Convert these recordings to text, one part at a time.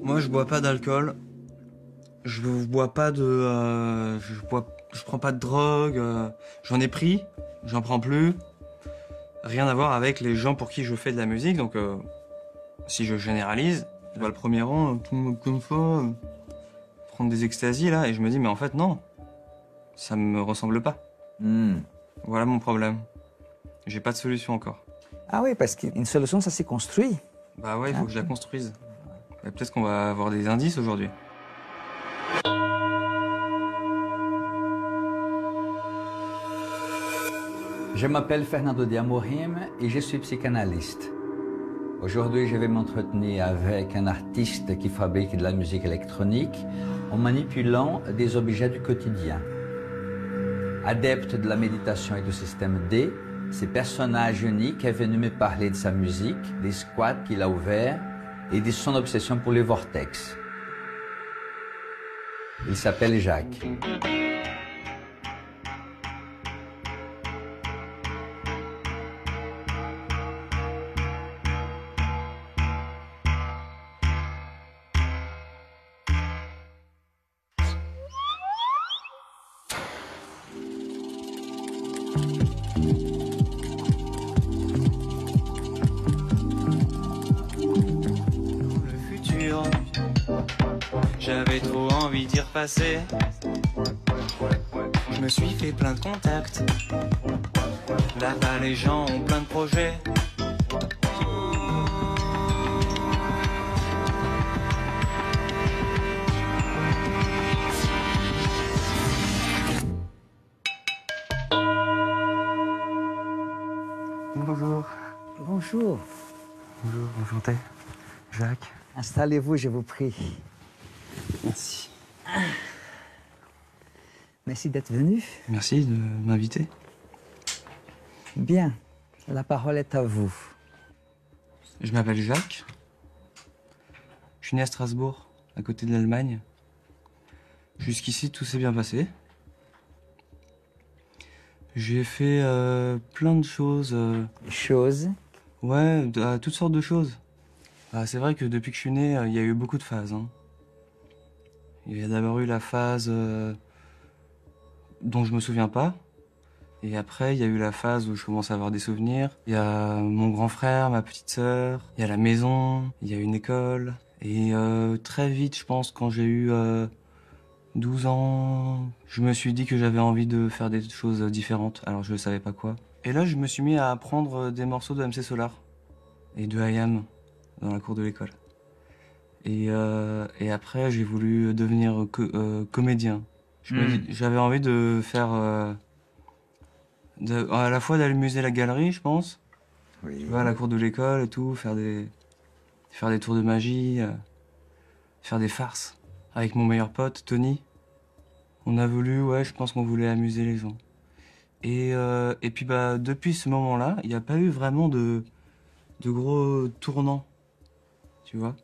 Moi, je bois pas d'alcool. Je bois pas de... je prends pas de drogue. J'en ai pris, j'en prends plus. Rien à voir avec les gens pour qui je fais de la musique. Donc, si je généralise, je vois le premier rang, tout le monde comme ça, prendre des extasies là, et je me dis, mais en fait, non. Ça me ressemble pas. Voilà mon problème. J'ai pas de solution encore. Ah oui, parce qu'une solution, ça s'est construit. Bah ouais, il faut que je la construise. Et peut-être qu'on va avoir des indices aujourd'hui. Je m'appelle Fernando de Amorim et je suis psychanalyste. Aujourd'hui, je vais m'entretenir avec un artiste qui fabrique de la musique électronique en manipulant des objets du quotidien. Adepte de la méditation et du système D, ce personnage unique est venu me parler de sa musique, des squats qu'il a ouverts et de son obsession pour les vortex. Il s'appelle Jacques. J'avais trop envie d'y repasser. Je me suis fait plein de contacts. Là-bas les gens ont plein de projets. Bonjour. Bonjour. Bonjour, enchanté. Jacques. Installez-vous, je vous prie. Merci. Merci d'être venu. Merci de m'inviter. Bien, la parole est à vous. Je m'appelle Jacques. Je suis né à Strasbourg, à côté de l'Allemagne. Jusqu'ici, tout s'est bien passé. J'ai fait plein de choses. Choses. Ouais, toutes sortes de choses. C'est vrai que depuis que je suis né, il y a eu beaucoup de phases. Hein. Il y a d'abord eu la phase dont je me souviens pas. Et après, il y a eu la phase où je commence à avoir des souvenirs. Il y a mon grand frère, ma petite sœur, il y a la maison, il y a une école. Et très vite, je pense, quand j'ai eu 12 ans, je me suis dit que j'avais envie de faire des choses différentes. Alors je ne savais pas quoi. Et là, je me suis mis à apprendre des morceaux de MC Solar et de I.Am dans la cour de l'école. Et après, j'ai voulu devenir comédien. J'avais envie de faire... à la fois d'aller musée la galerie, je pense. Oui. Tu vois, à la cour de l'école et tout, faire des tours de magie, faire des farces. Avec mon meilleur pote, Tony. On a voulu, ouais, je pense qu'on voulait amuser les gens. Et puis, depuis ce moment-là, il n'y a pas eu vraiment de gros tournants. Tu vois?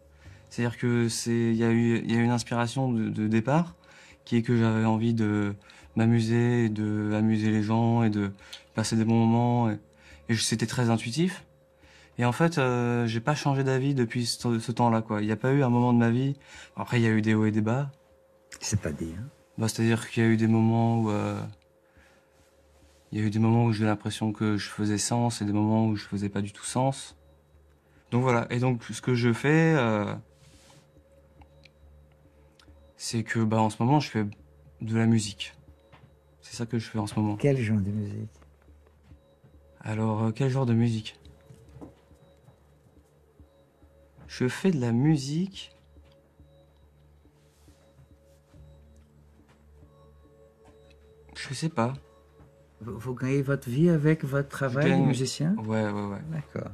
C'est-à-dire que il y a eu une inspiration de départ, qui est que j'avais envie de m'amuser, de amuser les gens et de passer des bons moments. Et c'était très intuitif. Et en fait, j'ai pas changé d'avis depuis ce temps-là, quoi. Il n'y a pas eu un moment de ma vie. Après, il y a eu des hauts et des bas. C'est pas dit, hein. C'est-à-dire qu'il y a eu des moments où j'ai l'impression que je faisais sens et des moments où je faisais pas du tout sens. Donc voilà. Et donc, ce que je fais, c'est que, en ce moment, je fais de la musique. C'est ça que je fais en ce moment. Quel genre de musique? Alors, quel genre de musique? Je fais de la musique. Je sais pas. Vous gagnez votre vie avec votre travail de musicien? Ouais. D'accord.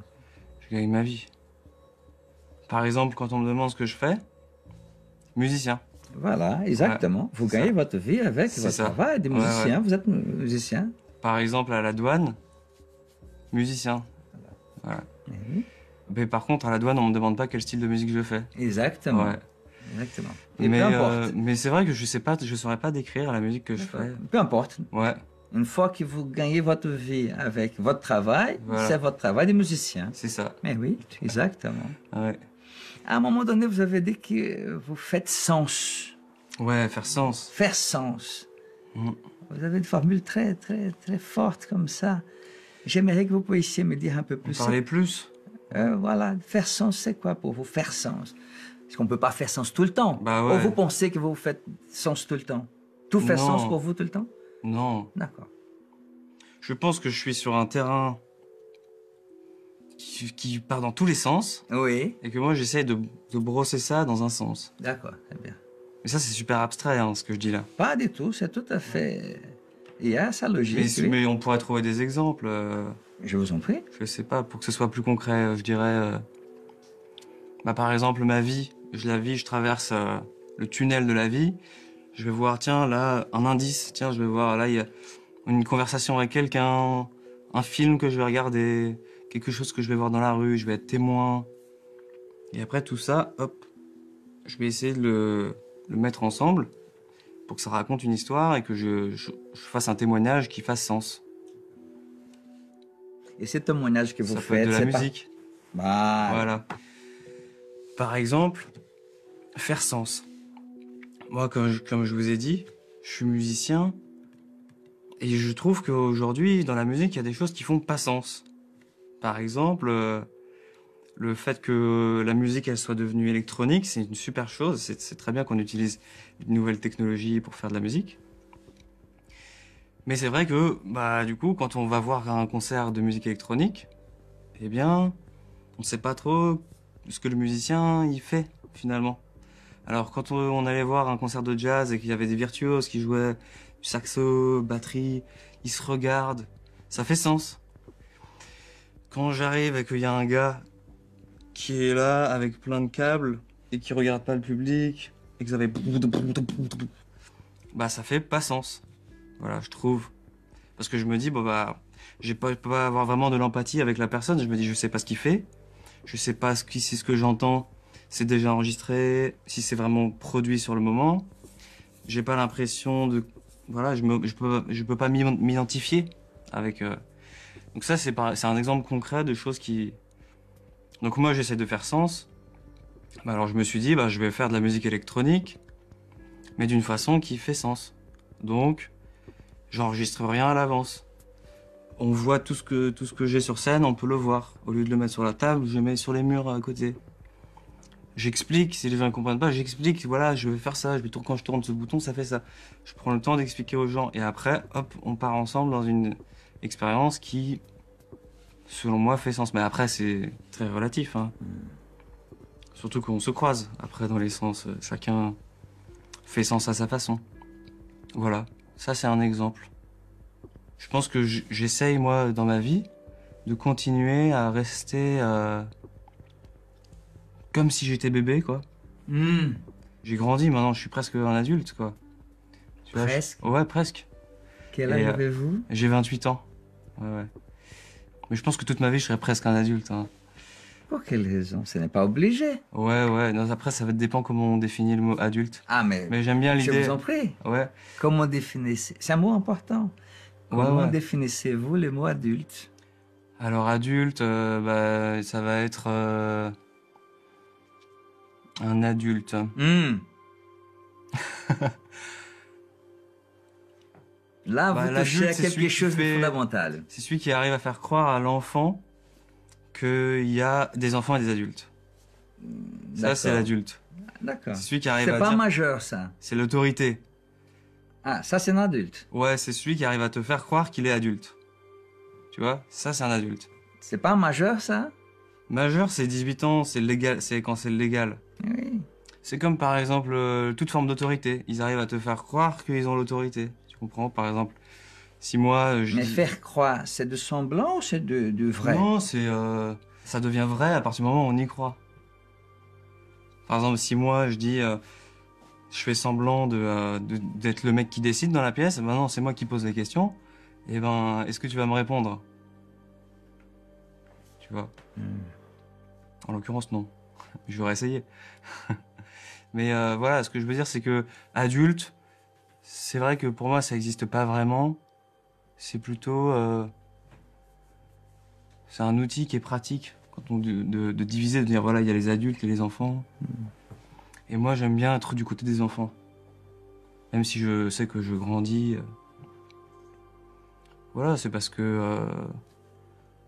Je gagne ma vie. Par exemple, quand on me demande ce que je fais, musicien. Voilà, exactement. Ouais, vous gagnez votre vie avec votre travail de musicien. Ouais. Vous êtes musicien. Par exemple, à la douane, musicien. Voilà. Oui. Mais par contre, à la douane, on me demande pas quel style de musique je fais. Exactement. Ouais. Exactement. Et peu importe. Mais c'est vrai que je saurais pas décrire la musique que je fais. Peu importe. Ouais. Une fois que vous gagnez votre vie avec votre travail, voilà. C'est votre travail de musicien. C'est ça. Mais oui, exactement. Ouais. À un moment donné, vous avez dit que vous faites sens. Ouais, faire sens. Faire sens. Mm. Vous avez une formule très, très, très forte comme ça. J'aimerais que vous puissiez me dire un peu plus. Parler plus. Voilà, faire sens, c'est quoi pour vous, faire sens? Parce qu'on ne peut pas faire sens tout le temps. Bah ouais. Ou vous pensez que vous faites sens tout le temps? Tout fait Non. sens pour vous tout le temps? Non. D'accord. Je pense que je suis sur un terrain qui part dans tous les sens. Oui. Et que moi, j'essaye de brosser ça dans un sens. D'accord, très bien. Mais ça, c'est super abstrait, hein, ce que je dis là. Pas du tout, c'est tout à fait... Il y a sa logique, Mais, oui. mais on pourrait trouver des exemples. Je vous en prie. Je sais pas, pour que ce soit plus concret, je dirais... bah, par exemple, ma vie, je traverse le tunnel de la vie. Je vais voir, tiens, là, un indice. Tiens, je vais voir, là, il y a une conversation avec quelqu'un, un film que je vais regarder, quelque chose que je vais voir dans la rue, je vais être témoin. Et après, tout ça, hop, je vais essayer de le mettre ensemble pour que ça raconte une histoire et que je fasse un témoignage qui fasse sens. Et ce témoignage que vous Ça peut être faites, de la c'est musique. pas... Voilà. Par exemple, faire sens. Moi, comme je vous ai dit, je suis musicien et je trouve qu'aujourd'hui, dans la musique, il y a des choses qui font pas sens. Par exemple, le fait que la musique elle soit devenue électronique, c'est une super chose. C'est très bien qu'on utilise une nouvelle technologie pour faire de la musique. Mais c'est vrai que, bah, du coup, quand on va voir un concert de musique électronique, eh bien, on ne sait pas trop ce que le musicien y fait, finalement. Alors, quand on allait voir un concert de jazz et qu'il y avait des virtuoses qui jouaient du saxo, batterie, ils se regardent, ça fait sens. Quand j'arrive et qu'il y a un gars qui est là avec plein de câbles et qui regarde pas le public et que ça fait... bah, ça fait pas sens. Voilà, je trouve. Parce que je me dis, bon bah, je peux pas avoir vraiment de l'empathie avec la personne. Je me dis, je sais pas ce qu'il fait. Je sais pas si ce que j'entends, c'est déjà enregistré, si c'est vraiment produit sur le moment. J'ai pas l'impression de... Voilà, je peux pas m'identifier avec... Donc ça, c'est un exemple concret de choses qui... Donc moi, j'essaie de faire sens. Bah, alors je me suis dit, bah, je vais faire de la musique électronique, mais d'une façon qui fait sens. Donc, j'enregistre rien à l'avance. On voit tout ce que j'ai sur scène, on peut le voir. Au lieu de le mettre sur la table, je le mets sur les murs à côté. J'explique, si les gens ne comprennent pas, j'explique, voilà, je vais faire ça, quand je tourne ce bouton, ça fait ça. Je prends le temps d'expliquer aux gens. Et après, hop, on part ensemble dans une expérience qui, selon moi, fait sens. Mais après, c'est très relatif, hein. Surtout qu'on se croise, après, dans les sens. Chacun fait sens à sa façon. Voilà, ça c'est un exemple. Je pense que j'essaye, moi, dans ma vie, de continuer à rester comme si j'étais bébé, quoi. J'ai grandi, maintenant je suis presque un adulte, quoi. Tu vois, Presque? Ouais, presque. Quel âge avez-vous? J'ai 28 ans. Ouais. Mais je pense que toute ma vie, je serai presque un adulte, hein. Pour quelle raison? Ce n'est pas obligé. Ouais. Non, après, ça dépend comment on définit le mot adulte. Ah, mais j'aime bien l'idée. je vous en prie. Ouais. Comment définissez... C'est un mot important. Comment définissez-vous le mot adulte? Alors, adulte, bah, ça va être un adulte. Là, vous touchez à quelque chose de fondamental. C'est celui qui arrive à faire croire à l'enfant qu'il y a des enfants et des adultes. Ça, c'est l'adulte. D'accord. C'est celui qui arrive à dire... C'est pas majeur, ça. C'est l'autorité. Ah, ça, c'est un adulte. Ouais, c'est celui qui arrive à te faire croire qu'il est adulte. Tu vois, ça, c'est un adulte. C'est pas un majeur, ça? Majeur, c'est 18 ans, c'est légal, c'est quand c'est légal. Oui. C'est comme, par exemple, toute forme d'autorité. Ils arrivent à te faire croire qu'ils ont l'autorité. Tu comprends? Par exemple, si moi... Mais faire croire, c'est de semblant ou c'est de vrai? Non, ça devient vrai à partir du moment où on y croit. Par exemple, si moi, je dis... je fais semblant d'être le mec qui décide dans la pièce, ben non, c'est moi qui pose les questions. Et ben, est-ce que tu vas me répondre? Tu vois? En l'occurrence, non. J'aurais essayé. Mais voilà, ce que je veux dire, c'est que adulte, c'est vrai que pour moi, ça n'existe pas vraiment. C'est plutôt... c'est un outil qui est pratique de diviser, de dire voilà, il y a les adultes et les enfants. Et moi, j'aime bien être du côté des enfants. Même si je sais que je grandis. Voilà, c'est parce que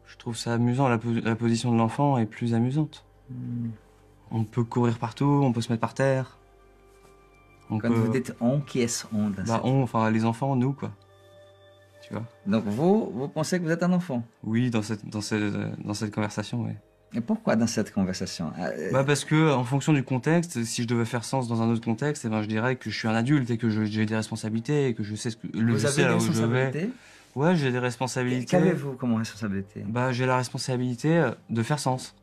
je trouve ça amusant. La position de l'enfant est plus amusante. On peut courir partout, on peut se mettre par terre. Quand vous dites on, qui est-ce on dans cette... enfin les enfants, nous quoi. Tu vois. Donc vous pensez que vous êtes un enfant? Oui, dans cette conversation, oui. Et pourquoi dans cette conversation? Parce que en fonction du contexte, si je devais faire sens dans un autre contexte, eh ben, je dirais que je suis un adulte et que j'ai des responsabilités et que je sais vous avez des responsabilités? Ouais, j'ai des responsabilités. Qu'avez-vous comme responsabilité? J'ai la responsabilité de faire sens.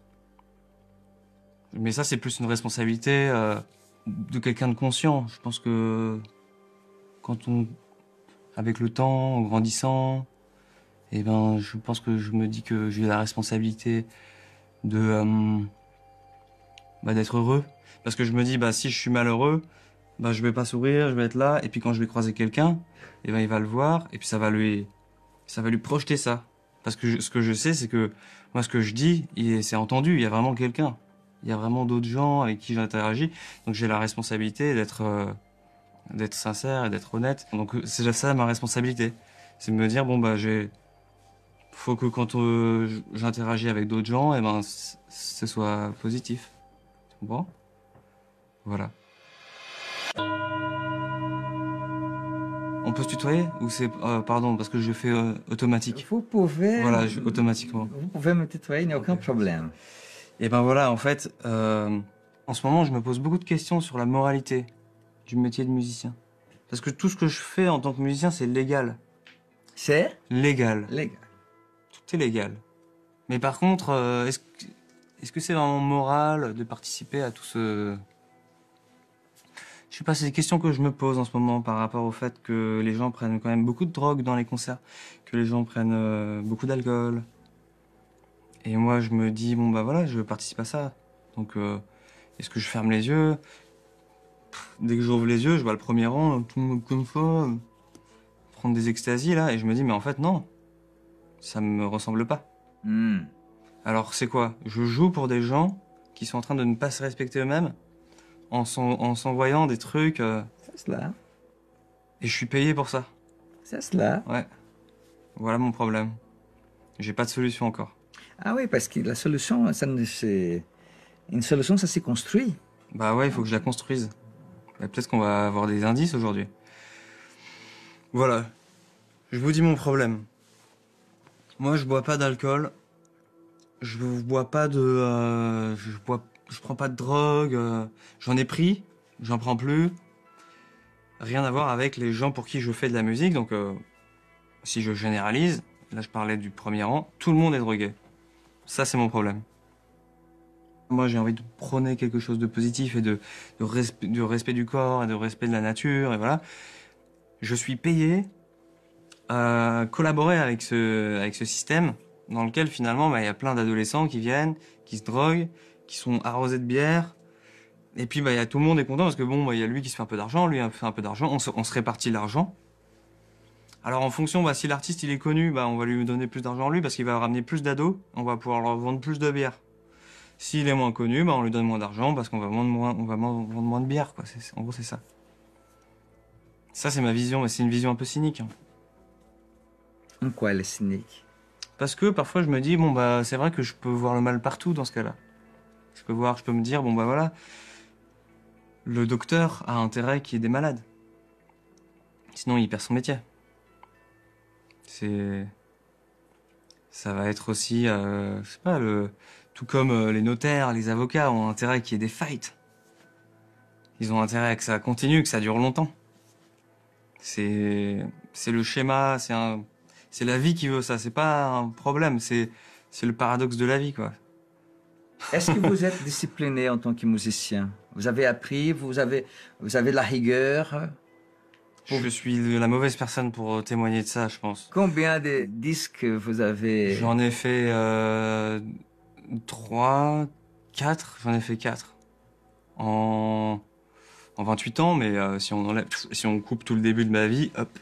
Mais ça, c'est plus une responsabilité de quelqu'un de conscient. Je pense que avec le temps, en grandissant, eh ben, je pense que je me dis que j'ai la responsabilité d'être heureux. Parce que je me dis, si je suis malheureux, je vais pas sourire, je vais être là, et puis quand je vais croiser quelqu'un, eh ben, il va le voir, et puis ça va lui projeter ça. Parce que ce que je sais, c'est que moi, ce que je dis, c'est entendu, il y a vraiment quelqu'un. Il y a vraiment d'autres gens avec qui j'interagis. Donc j'ai la responsabilité d'être sincère et d'être honnête. Donc c'est ça ma responsabilité. C'est de me dire, faut que quand j'interagis avec d'autres gens, eh ben, ce soit positif. Tu comprends? Voilà. On peut se tutoyer? Ou c'est... pardon, parce que je fais automatique. Vous pouvez... Voilà, automatiquement. Vous pouvez me tutoyer, il n'y a aucun problème. Et ben voilà, en fait, en ce moment, je me pose beaucoup de questions sur la moralité du métier de musicien. Parce que tout ce que je fais en tant que musicien, c'est légal. C'est? Légal. Légal. Tout est légal. Mais par contre, est-ce que c'est vraiment moral de participer à tout ce... Je sais pas, c'est des questions que je me pose en ce moment par rapport au fait que les gens prennent quand même beaucoup de drogue dans les concerts, que les gens prennent beaucoup d'alcool. Et moi, je me dis, voilà, je participe à ça. Donc, est-ce que je ferme les yeux? Dès que j'ouvre les yeux, je vois le premier rang, tout le monde comme ça, prendre des extasies, là, et je me dis, mais en fait, non. Ça me ressemble pas. Alors, c'est quoi? Je joue pour des gens qui sont en train de ne pas se respecter eux-mêmes, en s'envoyant des trucs... C'est cela. Et je suis payé pour ça. C'est cela. Ouais. Voilà mon problème. J'ai pas de solution encore. Ah oui, parce que la solution, une solution, ça s'est construit. Bah ouais, il faut que je la construise. Peut-être qu'on va avoir des indices aujourd'hui. Voilà. Je vous dis mon problème. Moi, je bois pas d'alcool. Je bois pas de... je prends pas de drogue. J'en ai pris. J'en prends plus. Rien à voir avec les gens pour qui je fais de la musique. Donc, si je généralise, là je parlais du premier rang, tout le monde est drogué. Ça, c'est mon problème. Moi, j'ai envie de prôner quelque chose de positif et de respect du corps et de respect de la nature, et voilà. Je suis payé à collaborer avec ce système dans lequel, finalement, il y a plein d'adolescents qui viennent, qui se droguent, qui sont arrosés de bière. Et puis, il y a tout le monde est content parce que, il y a lui qui se fait un peu d'argent, lui fait un peu d'argent, on se répartit l'argent. Alors en fonction, si l'artiste il est connu, on va lui donner plus d'argent à lui parce qu'il va ramener plus d'ados, on va pouvoir leur vendre plus de bière. S'il est moins connu, on lui donne moins d'argent parce qu'on va vendre moins de bière, quoi. En gros, c'est ça. Ça, c'est ma vision, mais c'est une vision un peu cynique. En quoi elle est cynique? Parce que parfois, je me dis, c'est vrai que je peux voir le mal partout dans ce cas-là. Je peux me dire, voilà, le docteur a intérêt qu'il y ait des malades. Sinon, il perd son métier. Ça va être aussi, je sais pas, tout comme les notaires, les avocats ont intérêt qu'il y ait des fights. Ils ont intérêt que ça continue, que ça dure longtemps. C'est le schéma, c'est la vie qui veut ça. C'est pas un problème, c'est le paradoxe de la vie, quoi. Est-ce que vous êtes discipliné en tant que musicien? Vous avez appris, vous avez de la rigueur? Je suis la mauvaise personne pour témoigner de ça, je pense. Combien de disques vous avez? J'en ai fait 3, 4. J'en ai fait 4. En 28 ans, mais si on coupe tout le début de ma vie, hop,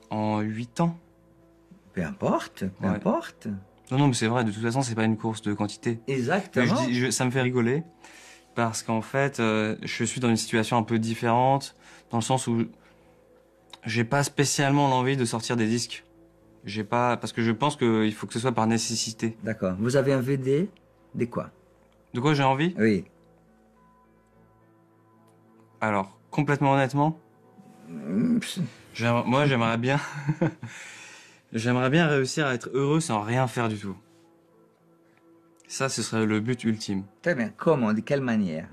en 8 ans. Peu importe, peu importe. Non, non, mais c'est vrai, de toute façon, c'est pas une course de quantité. Mais Exactement. ça me fait rigoler, parce qu'en fait, je suis dans une situation un peu différente, dans le sens où j'ai pas spécialement l'envie de sortir des disques. J'ai pas, parce que je pense qu'il faut que ce soit par nécessité. D'accord. Vous avez un VD de quoi? De quoi j'ai envie? Oui. Alors, complètement honnêtement, moi, j'aimerais bien, j'aimerais bien réussir à être heureux sans rien faire du tout. Ça, ce serait le but ultime. Très bien. Comment? De quelle manière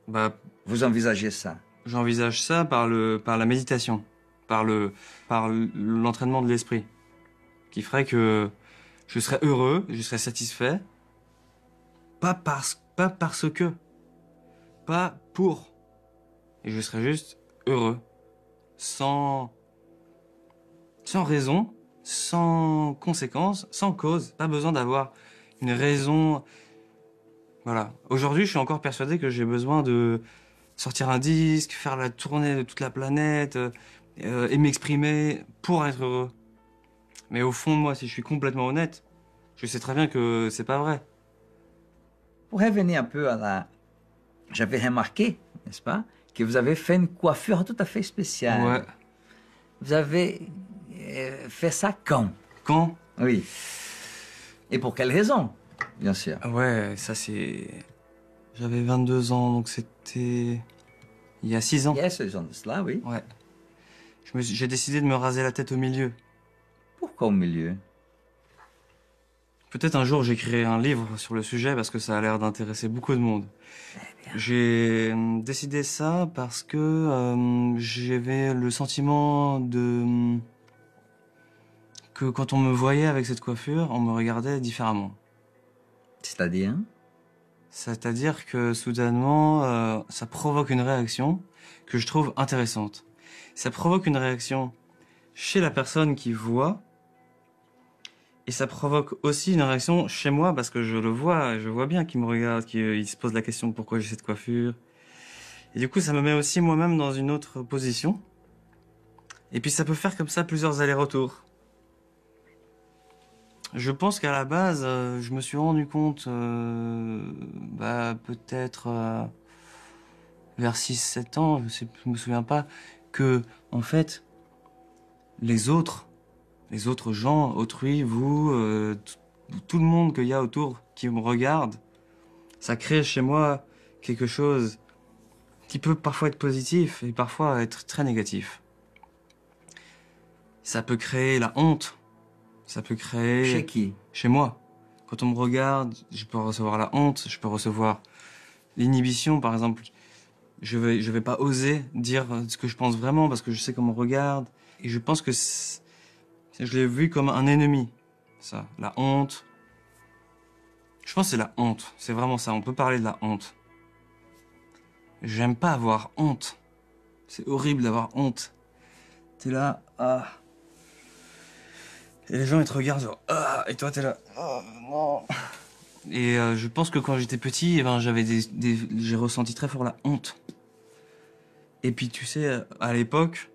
Bah, vous envisagez ça? j'envisage ça par la méditation, par l'entraînement de l'esprit, qui ferait que je serais heureux, je serais satisfait, pas parce que, pas pour, et je serais juste heureux, sans raison, sans conséquence, sans cause, pas besoin d'avoir une raison. Voilà. Aujourd'hui, je suis encore persuadé que j'ai besoin de sortir un disque, faire la tournée de toute la planète et m'exprimer pour être heureux. Mais au fond de moi, si je suis complètement honnête, je sais très bien que c'est pas vrai. Pour revenir un peu à la... J'avais remarqué, n'est-ce pas, que vous avez fait une coiffure tout à fait spéciale. Ouais. Vous avez fait ça quand? Quand? Oui. Et pour quelle raison, bien sûr? Ouais, ça c'est... J'avais 22 ans, donc c'était... Il y a 6 ans. Il y a 6 ans de cela, oui. Ouais. J'ai décidé de me raser la tête au milieu. Pourquoi au milieu? Peut-être un jour j'écrirai un livre sur le sujet parce que ça a l'air d'intéresser beaucoup de monde. J'ai décidé ça parce que j'avais le sentiment que quand on me voyait avec cette coiffure, on me regardait différemment. C'est-à-dire? C'est-à-dire que soudainement, ça provoque une réaction que je trouve intéressante. Ça provoque une réaction chez la personne qui voit, et ça provoque aussi une réaction chez moi parce que je le vois, je vois bien qu'il me regarde, qu'il se pose la question de pourquoi j'ai cette coiffure. Et du coup, ça me met aussi moi-même dans une autre position. Et puis ça peut faire comme ça plusieurs allers-retours. Je pense qu'à la base, je me suis rendu compte, peut-être vers 6-7 ans, je me souviens pas, que, en fait, les autres gens, autrui, vous, tout le monde qu'il y a autour qui me regarde, ça crée chez moi quelque chose qui peut parfois être positif et parfois être très négatif. Ça peut créer la honte. Ça peut créer... Chez qui? Chez moi. Quand on me regarde, je peux recevoir la honte, je peux recevoir l'inhibition, par exemple. Je vais pas oser dire ce que je pense vraiment parce que je sais qu'on me regarde. Et je pense que je l'ai vu comme un ennemi, ça. La honte. Je pense que c'est la honte. C'est vraiment ça. On peut parler de la honte. J'aime pas avoir honte. C'est horrible d'avoir honte. T'es là, ah... Et les gens, ils te regardent genre, ah, et toi, t'es là, oh, non. Et je pense que quand j'étais petit, eh ben, j'ai ressenti très fort la honte. Et puis, tu sais, à l'époque,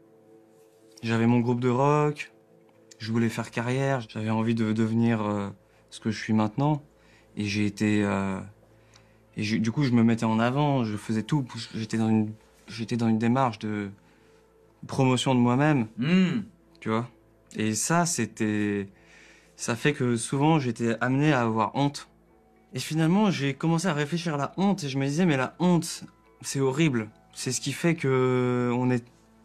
j'avais mon groupe de rock, je voulais faire carrière, j'avais envie de devenir ce que je suis maintenant. Et j'ai été... du coup, je me mettais en avant, je faisais tout. J'étais dans une démarche de promotion de moi-même, tu vois. Et ça fait que souvent j'étais amené à avoir honte. Et finalement, j'ai commencé à réfléchir à la honte et je me disais, mais la honte, c'est horrible. C'est ce qui fait que on est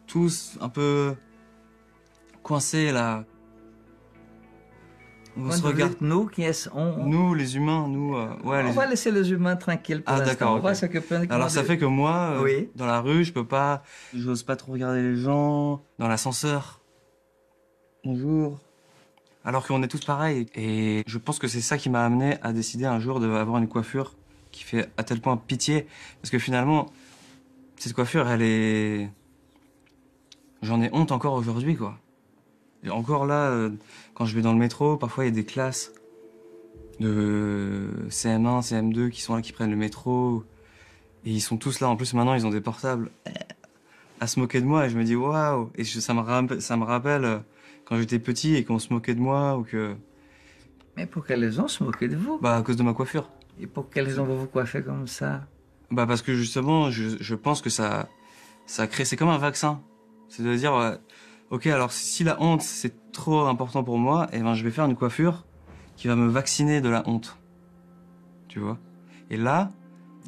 tous un peu coincés là. On se regarde. Nous, qui est Nous, les humains, nous. On va laisser les humains tranquilles pour l'instant. D'accord. On va s'occuper uniquement Alors ça fait que moi, oui. Dans la rue, j'ose pas trop regarder les gens. Dans l'ascenseur. Bonjour. Alors qu'on est tous pareils. Et je pense que c'est ça qui m'a amené à décider un jour d'avoir une coiffure qui fait à tel point pitié. Parce que finalement, cette coiffure, j'en ai honte encore aujourd'hui, quoi. Et encore là, quand je vais dans le métro, parfois il y a des classes de CM1, CM2 qui sont là, qui prennent le métro. Et ils sont tous là. En plus, maintenant, ils ont des portables à se moquer de moi. Et je me dis, waouh. Et ça me rappelle quand j'étais petit et qu'on se moquait de moi ou que Mais pour quelle raison se moquer de vous? Bah à cause de ma coiffure. Et pour quelle raison vous vous coiffez comme ça? Bah parce que justement, je pense que ça crée, c'est comme un vaccin. C'est de dire, ok, alors si la honte c'est trop important pour moi, eh ben je vais faire une coiffure qui va me vacciner de la honte. Tu vois? Et là,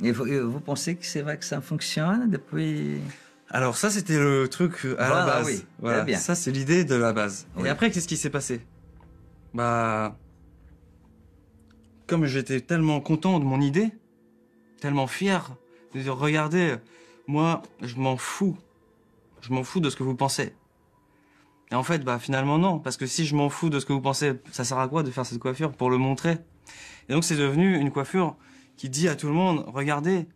Et vous pensez que ces vaccins fonctionnent depuis... alors ça c'était le truc à la Voilà, base. oui, Voilà, très bien. ça c'est l'idée de la base. Oui. Et après, qu'est-ce qui s'est passé? Bah, comme j'étais tellement content de mon idée, tellement fier de dire, regardez, moi, je m'en fous. Je m'en fous de ce que vous pensez. Et en fait, bah finalement non, parce que si je m'en fous de ce que vous pensez, ça sert à quoi de faire cette coiffure pour le montrer? Et donc c'est devenu une coiffure qui dit à tout le monde, regardez,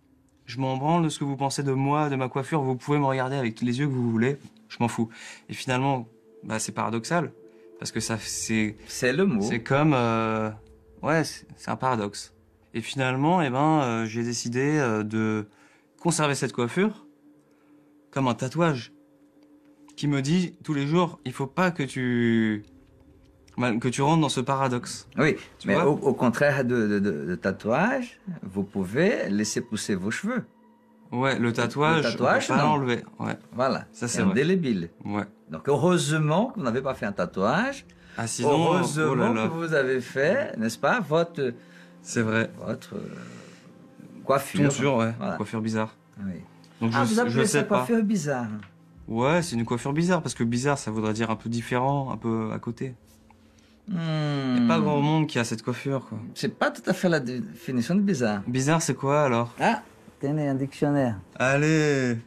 je m'en branle de ce que vous pensez de moi, de ma coiffure, vous pouvez me regarder avec les yeux que vous voulez, je m'en fous. Et finalement, bah c'est paradoxal, parce que ça c'est le mot. c'est comme ouais, c'est un paradoxe. Et finalement, eh ben j'ai décidé de conserver cette coiffure comme un tatouage qui me dit tous les jours, il faut pas que tu rentres dans ce paradoxe. Oui, Tu mais vois? au contraire de tatouage, vous pouvez laisser pousser vos cheveux. Ouais, le tatouage, Le tatouage, on peut pas non. l'enlever. Ouais, Voilà, ça c'est c'est vrai. indélébile. Ouais. Donc heureusement que vous n'avez pas fait un tatouage. Ah sinon, Heureusement oh là que là, vous avez fait, n'est-ce pas, votre c'est vrai. coiffure. Tonsure, ouais, Voilà. coiffure bizarre. Oui. Donc Ah, vous je appelez ça sais pas. coiffure bizarre. Ouais, c'est une coiffure bizarre parce que bizarre, ça voudrait dire un peu différent, un peu à côté. Il y a pas grand monde qui a cette coiffure, quoi. C'est pas tout à fait la définition de bizarre. Bizarre, c'est quoi alors? Ah, tenez un dictionnaire. Allez.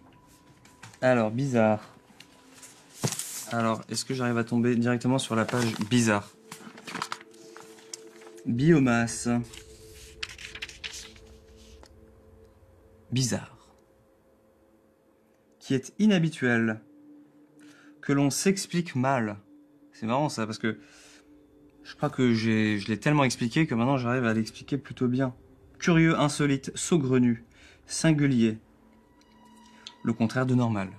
Alors bizarre. Alors, est-ce que j'arrive à tomber directement sur la page bizarre? Biomasse. Bizarre. Qui est inhabituel. Que l'on s'explique mal. C'est marrant ça, parce que je crois que je l'ai tellement expliqué que maintenant j'arrive à l'expliquer plutôt bien. Curieux, insolite, saugrenu, singulier. Le contraire de normal.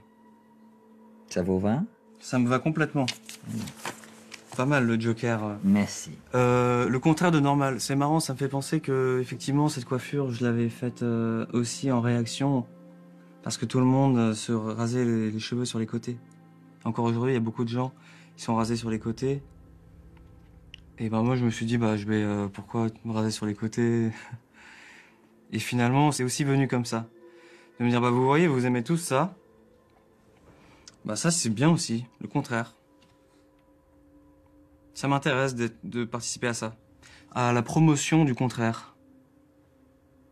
Ça vous va? Ça me va complètement. Pas mal le Joker. Merci. Le contraire de normal. C'est marrant, ça me fait penser que effectivement cette coiffure, je l'avais faite aussi en réaction parce que tout le monde se rasait les cheveux sur les côtés. Encore aujourd'hui, il y a beaucoup de gens qui sont rasés sur les côtés. Et ben moi, je me suis dit, bah je vais pourquoi me raser sur les côtés? Et finalement, c'est aussi venu comme ça, de me dire, bah vous voyez, vous aimez tous ça. Bah ça c'est bien aussi, le contraire. Ça m'intéresse de participer à ça. À la promotion du contraire.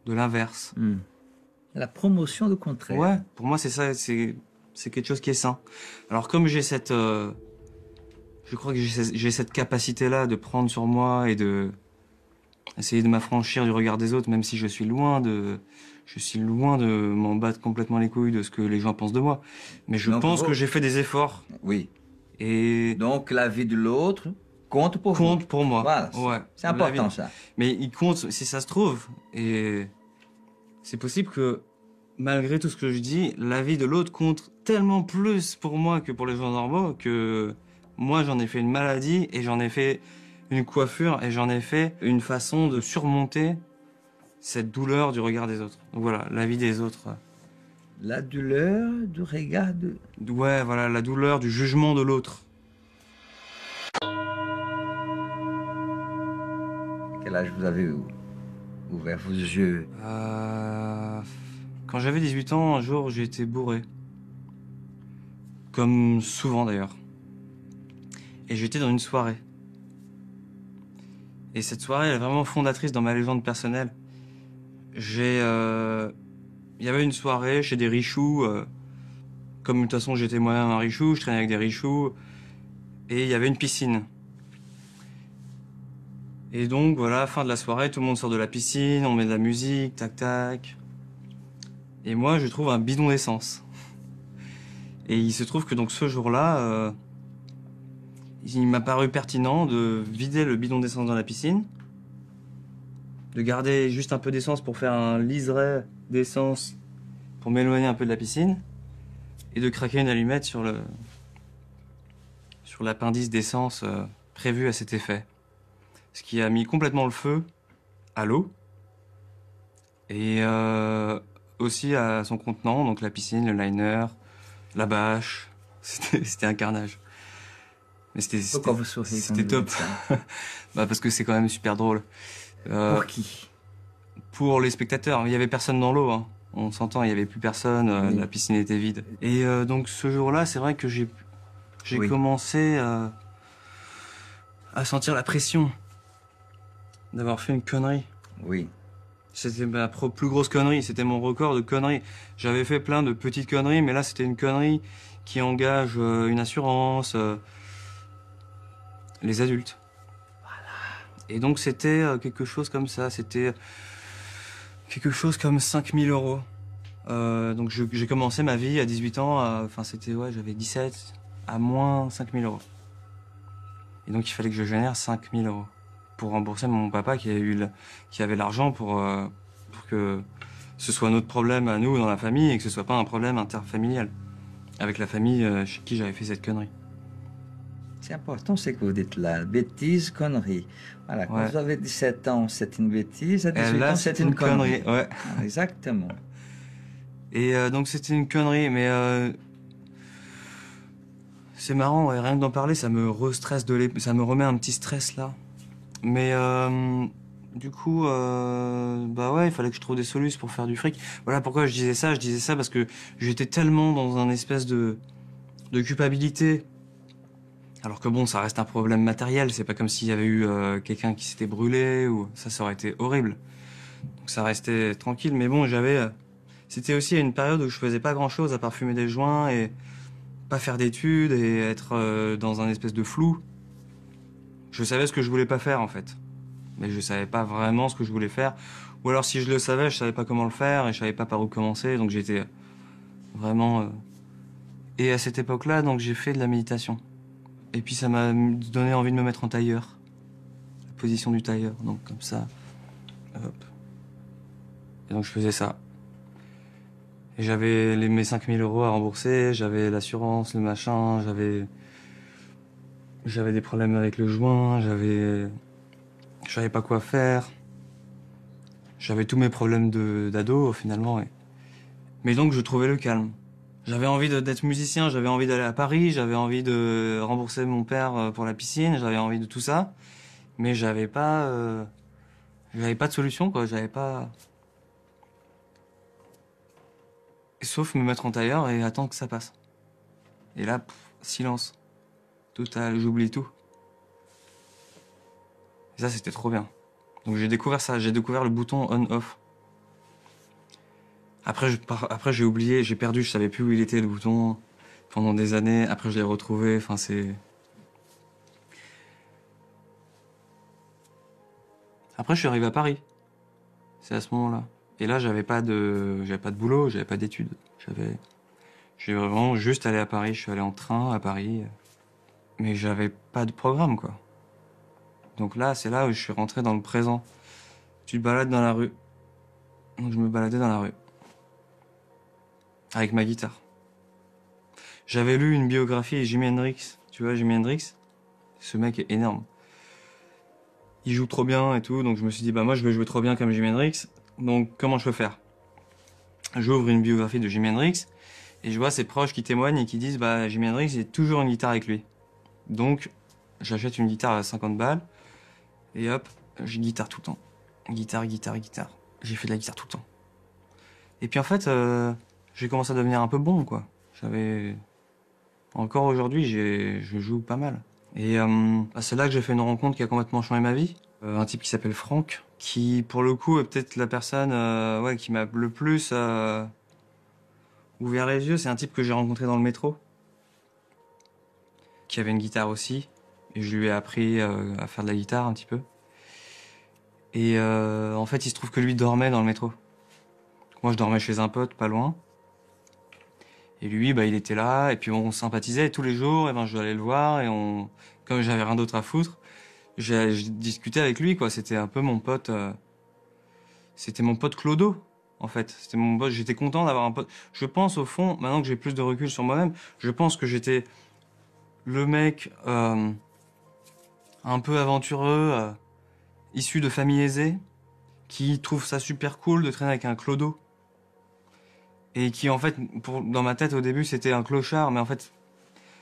De l'inverse. La promotion du contraire. Ouais, pour moi c'est ça, c'est quelque chose qui est sain. Alors comme j'ai cette... je crois que j'ai cette capacité-là de prendre sur moi et de... essayer de m'affranchir du regard des autres, même si je suis loin de m'en battre complètement les couilles de ce que les gens pensent de moi. Mais je pense que j'ai fait des efforts. Oui. Et donc la vie de l'autre compte pour vous. Compte pour moi. Voilà. Ouais. C'est important ça. Mais il compte si ça se trouve. Et c'est possible que malgré tout ce que je dis, la vie de l'autre compte tellement plus pour moi que pour les gens normaux que moi j'en ai fait une maladie et j'en ai fait une coiffure et j'en ai fait une façon de surmonter cette douleur du regard des autres. Donc voilà, la vie des autres. La douleur du regard de... Ouais, voilà, la douleur du jugement de l'autre. Quel âge vous avez ouvert vos yeux? Quand j'avais 18 ans, un jour, j'ai été bourré. Comme souvent d'ailleurs. Et j'étais dans une soirée. Et cette soirée, elle est vraiment fondatrice dans ma légende personnelle. Il y avait une soirée chez des richoux. Comme de toute façon j'étais moi-même un richou, je traînais avec des richoux. Et il y avait une piscine. Et donc voilà, fin de la soirée, tout le monde sort de la piscine, on met de la musique, tac tac. Et moi je trouve un bidon d'essence. Et il se trouve que donc ce jour-là, il m'a paru pertinent de vider le bidon d'essence dans la piscine, de garder juste un peu d'essence pour faire un liseré d'essence pour m'éloigner un peu de la piscine, et de craquer une allumette sur l'appendice d'essence prévu à cet effet. Ce qui a mis complètement le feu à l'eau. Et aussi à son contenant, donc la piscine, le liner, la bâche. C'était un carnage. Mais Pourquoi vous souriez quand vous top. dites ça? Bah parce que c'est quand même super drôle. Pour qui? Pour les spectateurs, il y avait personne dans l'eau, hein. On s'entend, il y avait plus personne, Oui. la piscine était vide. Et donc ce jour-là, c'est vrai que j'ai Oui. commencé à sentir la pression d'avoir fait une connerie. Oui. C'était ma plus grosse connerie, c'était mon record de conneries. J'avais fait plein de petites conneries, mais là c'était une connerie qui engage une assurance, les adultes. Voilà. Et donc c'était quelque chose comme ça, c'était quelque chose comme 5000 euros. Donc j'ai commencé ma vie à 18 ans, enfin c'était, ouais, j'avais 17, à moins 5000 euros. Et donc il fallait que je génère 5000 euros pour rembourser mon papa qui avait l'argent pour que ce soit notre problème à nous dans la famille et que ce soit pas un problème interfamilial avec la famille chez qui j'avais fait cette connerie. C'est important ce que vous dites là, bêtise, connerie. Voilà, quand Ouais. vous avez 17 ans, c'est une bêtise, à 18 Là, ans, c'est une connerie. Ouais. Ah, exactement. Et donc c'était une connerie, mais c'est marrant, ouais, rien que d'en parler, ça me restresse ça me remet un petit stress là. Mais du coup, bah ouais, il fallait que je trouve des solutions pour faire du fric. Voilà pourquoi je disais ça. Je disais ça parce que j'étais tellement dans un espèce de culpabilité. Alors que bon, ça reste un problème matériel. C'est pas comme s'il y avait eu quelqu'un qui s'était brûlé ou ça aurait été horrible. Donc ça restait tranquille. Mais bon, c'était aussi une période où je faisais pas grand chose à part fumer des joints et pas faire d'études et être dans un espèce de flou. Je savais ce que je voulais pas faire en fait. Mais je savais pas vraiment ce que je voulais faire. Ou alors si je le savais, je savais pas comment le faire et je savais pas par où commencer. Donc j'étais vraiment... Et à cette époque-là, donc j'ai fait de la méditation. Et puis ça m'a donné envie de me mettre en tailleur. La position du tailleur, donc comme ça. Hop. Et donc je faisais ça. Et j'avais mes 5000 euros à rembourser, j'avais l'assurance, le machin, j'avais des problèmes avec le joint, je savais pas quoi faire. J'avais tous mes problèmes d'ado finalement. Mais donc je trouvais le calme. J'avais envie d'être musicien, j'avais envie d'aller à Paris, j'avais envie de rembourser mon père pour la piscine, j'avais envie de tout ça. Mais j'avais pas de solution quoi, j'avais pas... Sauf me mettre en tailleur et attendre que ça passe. Et là, silence. Total, j'oublie tout. Et ça, c'était trop bien. Donc j'ai découvert ça, j'ai découvert le bouton on-off. Après, j'ai oublié, j'ai perdu, je savais plus où il était le bouton pendant des années. Après, je l'ai retrouvé, enfin c'est... Après, je suis arrivé à Paris. C'est à ce moment-là. Et là, j'avais pas de boulot, j'avais pas d'études. J'ai vraiment juste allé à Paris, je suis allé en train à Paris. Mais j'avais pas de programme, quoi. Donc là, c'est là où je suis rentré dans le présent. Tu te balades dans la rue. Donc je me baladais dans la rue. Avec ma guitare. J'avais lu une biographie de Jimi Hendrix. Tu vois, Jimi Hendrix, ce mec est énorme. Il joue trop bien et tout, donc je me suis dit, bah moi je veux jouer trop bien comme Jimi Hendrix, donc comment je peux faire? J'ouvre une biographie de Jimi Hendrix, et je vois ses proches qui témoignent et qui disent, bah Jimi Hendrix, il a toujours une guitare avec lui. Donc, j'achète une guitare à 50 balles, et hop, j'ai guitare tout le temps. Guitare. J'ai fait de la guitare tout le temps. Et puis en fait, j'ai commencé à devenir un peu bon, quoi. Encore aujourd'hui, je joue pas mal. Et c'est là que j'ai fait une rencontre qui a complètement changé ma vie. Un type qui s'appelle Franck, qui pour le coup est peut-être la personne qui m'a le plus ouvert les yeux. C'est un type que j'ai rencontré dans le métro, qui avait une guitare aussi. Et je lui ai appris à faire de la guitare un petit peu. Et en fait, il se trouve que lui dormait dans le métro. Moi, je dormais chez un pote, pas loin. Et lui, bah, il était là, et puis on sympathisait et tous les jours, et ben, je allais le voir, et comme j'avais rien d'autre à foutre, j'ai discuté avec lui, quoi. C'était un peu mon pote, c'était mon pote Clodo, en fait. C'était mon pote, j'étais content d'avoir un pote. Je pense, au fond, maintenant que j'ai plus de recul sur moi-même, je pense que j'étais le mec, un peu aventureux, issus de familles aisées, qui trouvent ça super cool de traîner avec un clodo. Et qui, en fait, dans ma tête, au début, c'était un clochard. Mais en fait,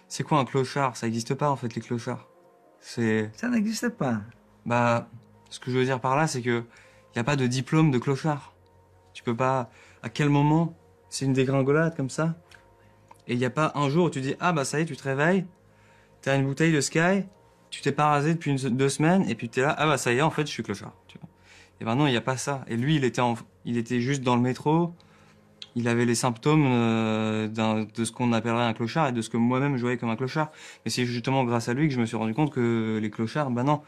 c'est quoi un clochard? Ça n'existe pas, en fait, les clochards. Ça n'existe pas. Bah, ce que je veux dire par là, c'est que y a pas de diplôme de clochard. Tu peux pas... À quel moment c'est une dégringolade comme ça? Et il y a pas un jour où tu dis, ah bah ça y est, tu te réveilles, t'as une bouteille de Sky, tu t'es pas rasé depuis 2 semaines, et puis t'es là, ah bah ça y est, en fait, je suis clochard. Tu vois. Et ben non, il y a pas ça. Et lui, il était juste dans le métro, il avait les symptômes de ce qu'on appellerait un clochard et de ce que moi-même je voyais comme un clochard. Et c'est justement grâce à lui que je me suis rendu compte que les clochards, bah non,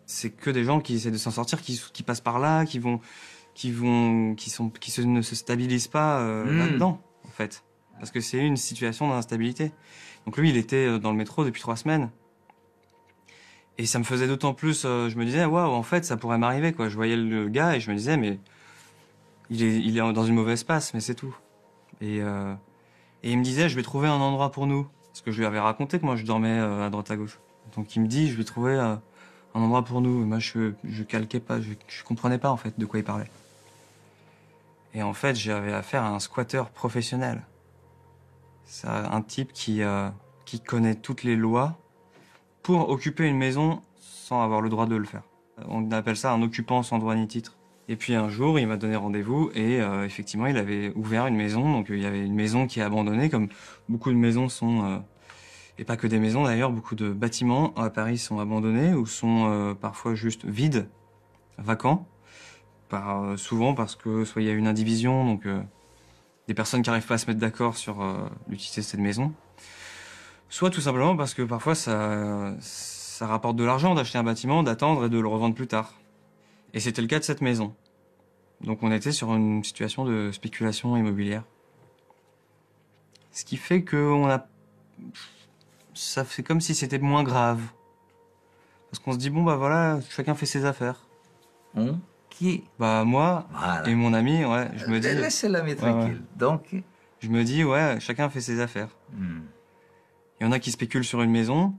c'est que des gens qui essaient de s'en sortir, qui passent par là, ne se stabilisent pas là-dedans, en fait. Parce que c'est une situation d'instabilité. Donc lui, il était dans le métro depuis 3 semaines. Et ça me faisait d'autant plus, je me disais, waouh, en fait, ça pourrait m'arriver, quoi. Je voyais le gars et je me disais, mais il est dans une mauvaise passe, mais c'est tout. Et il me disait, je vais trouver un endroit pour nous. Parce que je lui avais raconté que moi, je dormais à droite à gauche. Donc il me dit, je vais trouver un endroit pour nous. Et moi, je calquais pas, je comprenais pas, en fait, de quoi il parlait. Et en fait, j'avais affaire à un squatteur professionnel. C'est un type qui connaît toutes les lois pour occuper une maison sans avoir le droit de le faire. On appelle ça un occupant sans droit ni titre. Et puis un jour, il m'a donné rendez-vous et effectivement, il avait ouvert une maison. Donc il y avait une maison qui est abandonnée, comme beaucoup de maisons sont, et pas que des maisons d'ailleurs, beaucoup de bâtiments à Paris sont abandonnés ou sont parfois juste vides, vacants. Souvent parce que soit il y a une indivision, donc des personnes qui n'arrivent pas à se mettre d'accord sur l'utilité de cette maison, soit tout simplement parce que parfois ça rapporte de l'argent d'acheter un bâtiment, d'attendre et de le revendre plus tard. Et c'était le cas de cette maison. Donc on était sur une situation de spéculation immobilière. Ce qui fait que ça fait comme si c'était moins grave. Parce qu'on se dit, bon bah voilà, chacun fait ses affaires. Qui? Bah moi Voilà. et mon ami, ouais, je me dis... Laissez l'ami tranquille. Ouais. Donc, Je me dis, ouais, chacun fait ses affaires. Il y en a qui spéculent sur une maison,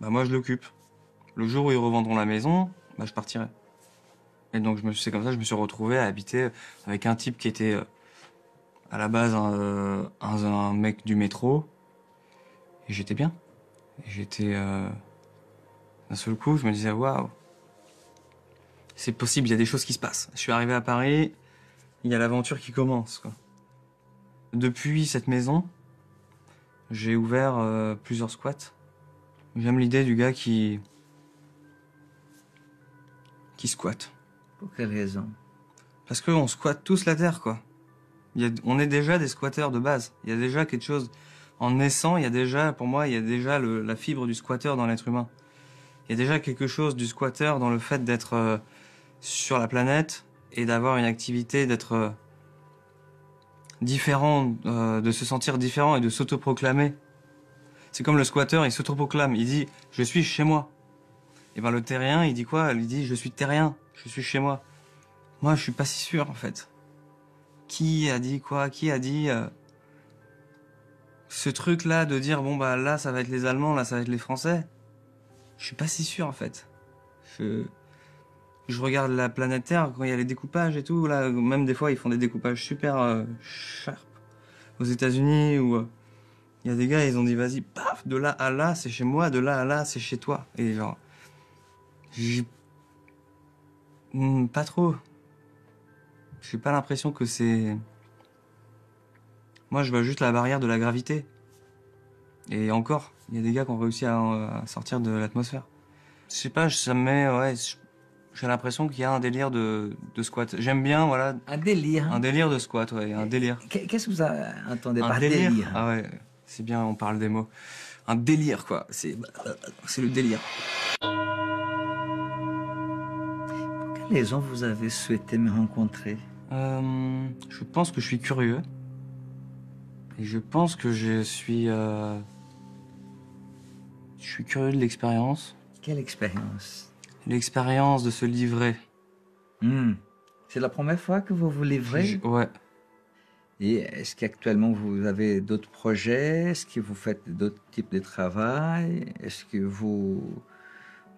bah moi je l'occupe. Le jour où ils revendront la maison, bah je partirai. Et donc c'est comme ça que je me suis retrouvé à habiter avec un type qui était à la base un mec du métro. Et j'étais bien. Et j'étais... d'un seul coup, je me disais, waouh, c'est possible, il y a des choses qui se passent. Je suis arrivé à Paris, il y a l'aventure qui commence, quoi. Depuis cette maison, j'ai ouvert plusieurs squats. J'aime l'idée du gars qui squatte. pour quelle raison? Parce qu'on squatte tous la terre, quoi. On est déjà des squatteurs de base. Il y a déjà quelque chose... En naissant, pour moi, il y a déjà la fibre du squatteur dans l'être humain. Il y a déjà quelque chose du squatteur dans le fait d'être sur la planète et d'avoir une activité, d'être différent, de se sentir différent et de s'autoproclamer. C'est comme le squatteur, il s'autoproclame, il dit « je suis chez moi ». Et ben le terrien, il dit quoi? Il dit « je suis terrien, je suis chez moi ». Moi, je suis pas si sûr, en fait. Qui a dit quoi? Qui a dit ce truc-là de dire, bon bah là, ça va être les Allemands, là, ça va être les Français? Je suis pas si sûr, en fait. Je regarde la planète Terre, quand il y a les découpages et tout, là, même des fois, ils font des découpages super sharp. Aux États-Unis, où il y a des gars, ils ont dit, vas-y, paf, de là à là, c'est chez moi, de là à là, c'est chez toi. Et genre, pas trop. J'ai pas l'impression que c'est... Moi, je vois juste la barrière de la gravité. Et encore, il y a des gars qui ont réussi à sortir de l'atmosphère. Je sais pas, ça me met... Ouais, j'ai l'impression qu'il y a un délire de squat. J'aime bien, voilà... Un délire. Un délire de squat, ouais, un délire. Qu'est-ce que vous entendez Un par délire? Ah ouais, c'est bien, on parle des mots. Un délire, quoi. C'est le délire. Pour quelle raison vous avez souhaité me rencontrer? Je pense que je suis curieux. Et je pense que je suis curieux de l'expérience. Quelle expérience? L'expérience de se livrer. C'est la première fois que vous vous livrez? Ouais. Et est-ce qu'actuellement vous avez d'autres projets? Est-ce que vous faites d'autres types de travail? Est-ce que vous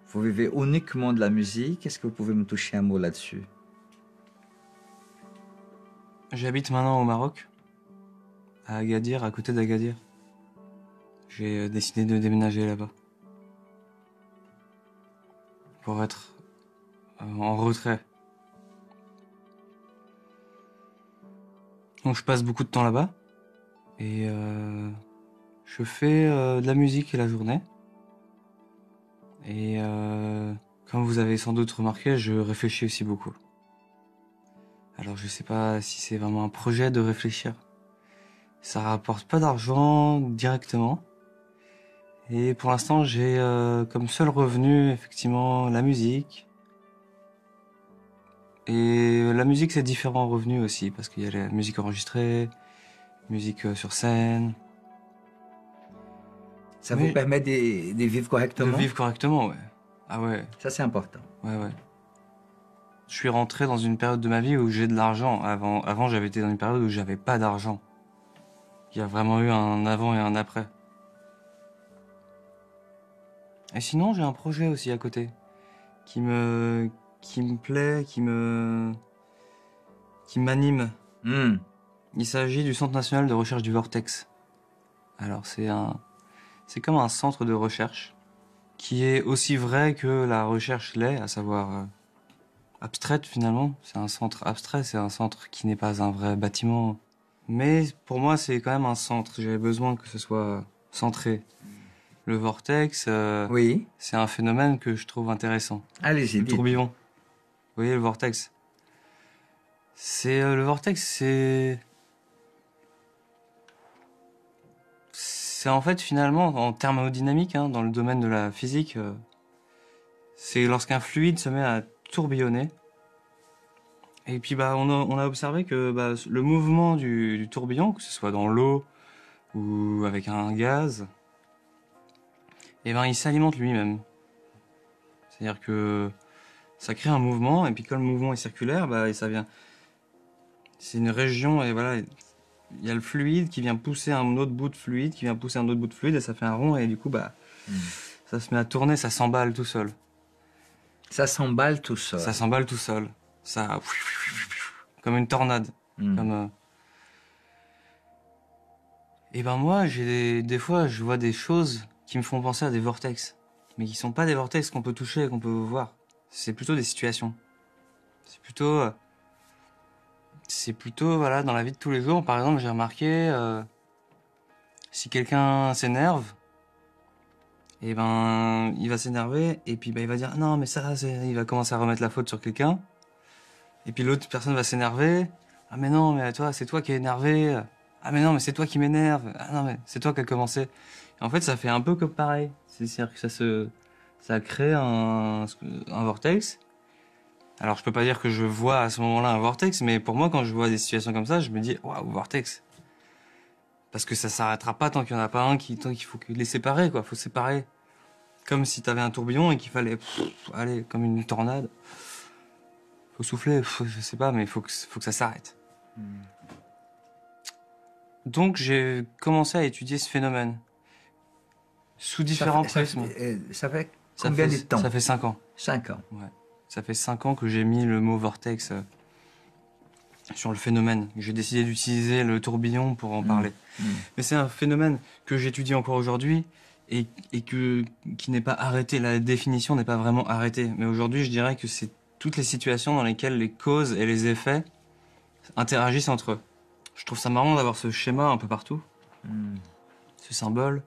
Vous vivez uniquement de la musique. Est-ce que vous pouvez me toucher un mot là-dessus? J'habite maintenant au Maroc, à Agadir, à côté d'Agadir. J'ai décidé de déménager là-bas. Pour être en retrait. Donc je passe beaucoup de temps là-bas. Et je fais de la musique la journée. Et comme vous avez sans doute remarqué, je réfléchis aussi beaucoup. Alors je sais pas si c'est vraiment un projet de réfléchir. Ça rapporte pas d'argent directement. Et pour l'instant, j'ai comme seul revenu effectivement la musique. Et la musique, c'est différents revenus aussi, parce qu'il y a la musique enregistrée, musique sur scène. Ça Mais vous permet de vivre de correctement? vivre correctement, ouais. Ah ouais, Ça, c'est important. ouais, ouais. Je suis rentré dans une période de ma vie où j'ai de l'argent. Avant, j'avais été dans une période où j'avais pas d'argent. Il y a vraiment eu un avant et un après. Et sinon, j'ai un projet aussi à côté qui me plaît, qui m'anime. Hmm. Il s'agit du Centre national de recherche du Vortex. Alors, c'est comme un centre de recherche qui est aussi vrai que la recherche l'est, à savoir abstraite finalement. C'est un centre abstrait, c'est un centre qui n'est pas un vrai bâtiment. Mais pour moi, c'est quand même un centre. J'avais besoin que ce soit centré. Le vortex, Oui. c'est un phénomène que je trouve intéressant. Allez-y, Le dites. tourbillon. Vous voyez, le vortex. Le vortex, c'est en fait finalement, en thermodynamique, hein, dans le domaine de la physique, c'est lorsqu'un fluide se met à tourbillonner. Et puis on a observé que le mouvement du tourbillon, que ce soit dans l'eau ou avec un gaz, il s'alimente lui-même. C'est-à-dire que ça crée un mouvement, et puis quand le mouvement est circulaire, et ça vient. C'est une région, et voilà, il y a le fluide qui vient pousser un autre bout de fluide, qui vient pousser un autre bout de fluide, et ça fait un rond, et du coup, ça se met à tourner, ça s'emballe tout seul. Ça s'emballe tout seul. Ça s'emballe tout seul. Ça. Comme une tornade. Comme. Et moi, des fois, je vois des choses qui me font penser à des vortex. Mais qui sont pas des vortex qu'on peut toucher et qu'on peut voir. C'est plutôt des situations. C'est plutôt, voilà, dans la vie de tous les jours. Par exemple, j'ai remarqué, si quelqu'un s'énerve, il va s'énerver, et puis il va dire, non, mais il va commencer à remettre la faute sur quelqu'un. Et puis l'autre personne va s'énerver. Ah, mais non, mais toi, c'est toi qui es énervé. Ah, mais non, mais c'est toi qui m'énerve. Ah, non, mais c'est toi qui as commencé. Et en fait, ça fait un peu comme pareil. C'est-à-dire que ça crée un vortex. Alors, je peux pas dire que je vois à ce moment-là un vortex, mais pour moi, quand je vois des situations comme ça, je me dis, waouh, vortex. Parce que ça s'arrêtera pas tant qu'il y en a pas un tant qu'il faut les séparer, quoi. Faut séparer. Comme si t'avais un tourbillon et qu'il fallait, aller, comme une tornade. Faut souffler, je sais pas, mais faut que ça s'arrête. Donc, j'ai commencé à étudier ce phénomène. Sous différents prismes. Ça fait combien de temps? Ça fait 5 ans. 5 ans. Ouais. Ça fait 5 ans que j'ai mis le mot vortex sur le phénomène. J'ai décidé d'utiliser le tourbillon pour en parler. Mais c'est un phénomène que j'étudie encore aujourd'hui et qui n'est pas arrêté. La définition n'est pas vraiment arrêtée. Mais aujourd'hui, je dirais que c'est toutes les situations dans lesquelles les causes et les effets interagissent entre eux. Je trouve ça marrant d'avoir ce schéma un peu partout. Ce symbole.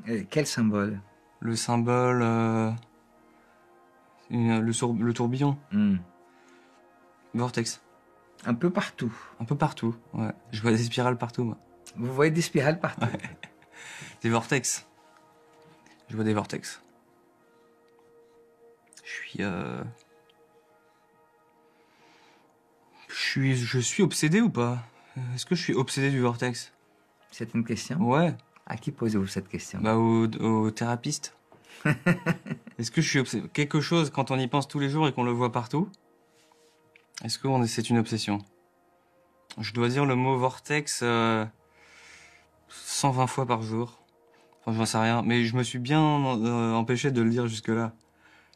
Et quel symbole? Le symbole... le tourbillon. Vortex. Un peu partout. Un peu partout, ouais. Je vois des spirales partout, moi. Vous voyez des spirales partout? Ouais. Des vortex. Je vois des vortex. Je suis obsédé ou pas? Est-ce que je suis obsédé du vortex? C'est une question? Ouais. À qui posez-vous cette question? Au thérapeute. Est-ce que je suis obsédé? Quelque chose, quand on y pense tous les jours et qu'on le voit partout, est-ce que c'est une obsession? Je dois dire le mot vortex 120 fois par jour. Enfin, j'en sais rien. Mais je me suis bien empêché de le dire jusque-là.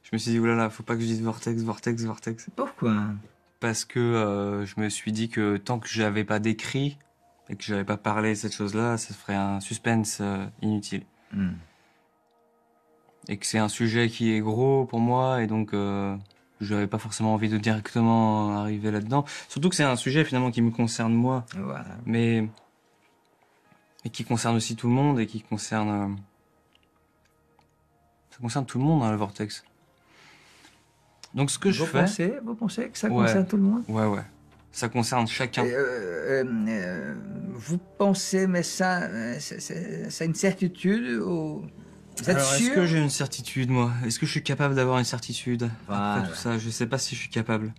Je me suis dit, oulala, faut pas que je dise vortex, vortex, vortex. Pourquoi? Parce que je me suis dit que tant que j'avais pas décrit et que j'avais pas parlé de cette chose-là, ça ferait un suspense inutile. Et que c'est un sujet qui est gros pour moi et donc je n'avais pas forcément envie de directement arriver là-dedans. Surtout que c'est un sujet finalement qui me concerne moi, Voilà. mais qui concerne aussi tout le monde et qui concerne... ça concerne tout le monde, hein, le vortex. Donc ce que je fais... Vous pensez que ça Ouais. concerne tout le monde? Ouais. Ça concerne chacun. Vous pensez, mais ça, c'est une certitude ou... Vous êtes Alors, est-ce sûr? que j'ai une certitude, moi? Est-ce que je suis capable d'avoir une certitude Voilà. après tout ça? Je sais pas si je suis capable.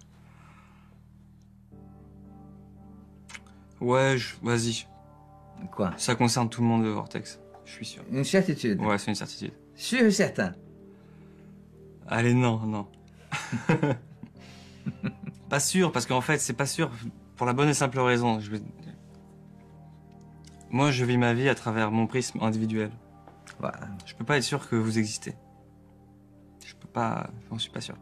Ouais, vas-y. Quoi? Ça concerne tout le monde, le vortex. Je suis sûr. Une certitude? Ouais, c'est une certitude. Sûr et certain? Allez, non. Pas sûr, parce qu'en fait, c'est pas sûr pour la bonne et simple raison. Moi, je vis ma vie à travers mon prisme individuel. Voilà. Je peux pas être sûr que vous existez. Je peux pas... J'en suis pas sûr.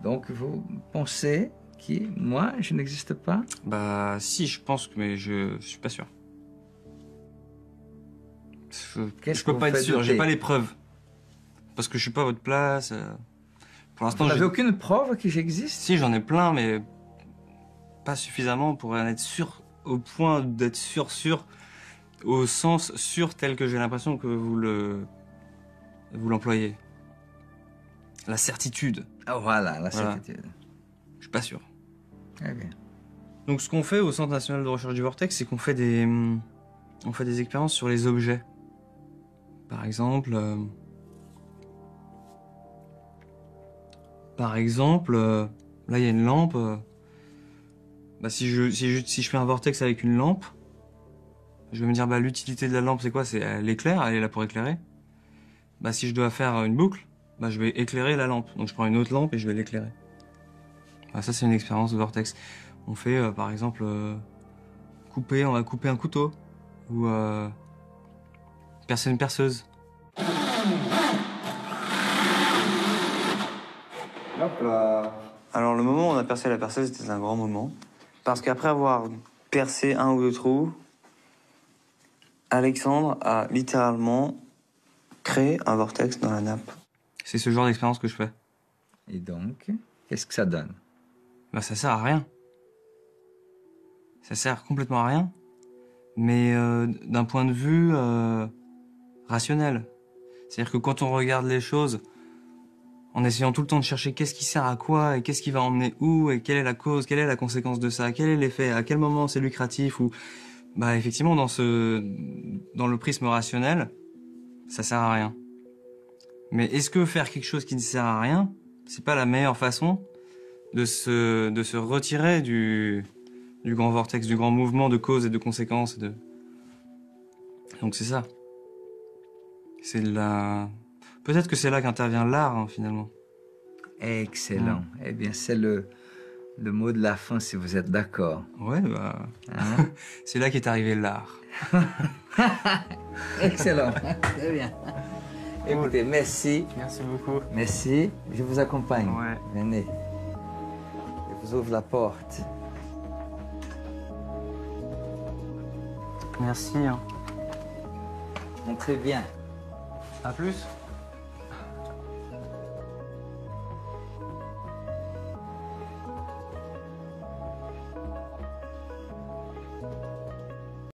Donc vous pensez que moi, je n'existe pas? Bah, si, je pense, mais je suis pas sûr. Je peux pas être sûr, j'ai pas les preuves. Parce que je suis pas à votre place. Pour l'instant, Vous n'avez aucune preuve que j'existe? Si, j'en ai plein, mais pas suffisamment pour en être sûr, au point d'être sûr, au sens sûr tel que j'ai l'impression que vous l'employez. La certitude. Ah, voilà, la certitude. Je suis pas sûr. Très bien. Donc ce qu'on fait au Centre national de recherche du vortex, c'est qu'on fait des expériences sur les objets. Par exemple, là il y a une lampe. Bah, si je fais un vortex avec une lampe, je vais me dire, bah, l'utilité de la lampe, c'est quoi? Elle éclaire, elle est là pour éclairer. Bah, si je dois faire une boucle, bah, je vais éclairer la lampe. Donc je prends une autre lampe et je vais l'éclairer. Bah, ça, c'est une expérience de vortex. On fait, par exemple, on va couper un couteau. Ou percer une perceuse. Hop là. Alors le moment où on a percé la perceuse, c'était un grand moment. Parce qu'après avoir percé un ou deux trous, Alexandre a littéralement créé un vortex dans la nappe. C'est ce genre d'expérience que je fais. Et donc, qu'est-ce que ça donne? Bah ça sert à rien. Ça sert complètement à rien. Mais d'un point de vue rationnel. C'est-à-dire que quand on regarde les choses, en essayant tout le temps de chercher qu'est-ce qui sert à quoi, et qu'est-ce qui va emmener où, et quelle est la cause, quelle est la conséquence de ça, quel est l'effet, à quel moment c'est lucratif, ou... Bah effectivement, dans le prisme rationnel, ça sert à rien. Mais est-ce que faire quelque chose qui ne sert à rien, c'est pas la meilleure façon de se retirer du grand vortex, du grand mouvement de cause et de conséquences. Donc c'est ça. Peut-être que c'est là qu'intervient l'art, hein, finalement. Excellent. Eh bien, c'est le mot de la fin, si vous êtes d'accord. Ouais, bah... c'est là qu'est arrivé l'art. Excellent. Très bien. Écoutez, merci. Merci beaucoup. Merci. Je vous accompagne. Ouais. Venez. Je vous ouvre la porte. Merci. Hein. Très bien. À plus.